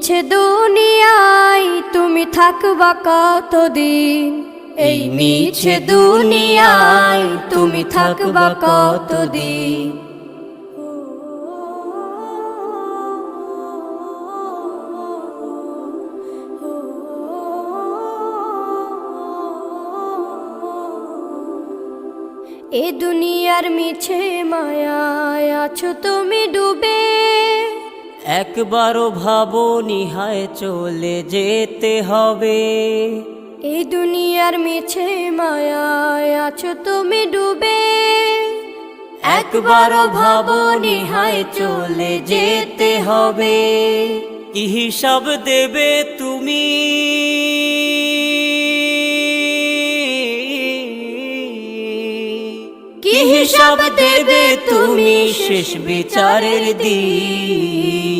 মিছে দুনিয়ায় তুমি থাকবা কতদিন, এই মিছে দুনিয়ায় তুমি থাকবা কতদিন। এ দুনিয়ার মিছে মায়ায় আছো তুমি ডুবে, একবারও ভাবোনি হায় চলে যেতে হবে। এই দুনিয়ার মিছে মায়ায় আছো তুমি ডুবে, একবারও ভাবোনি হায় চলে যেতে হবে। কি হিসাব দেবে তুমি, কি হিসাব দেবে তুমি শেষ বিচারের দিন।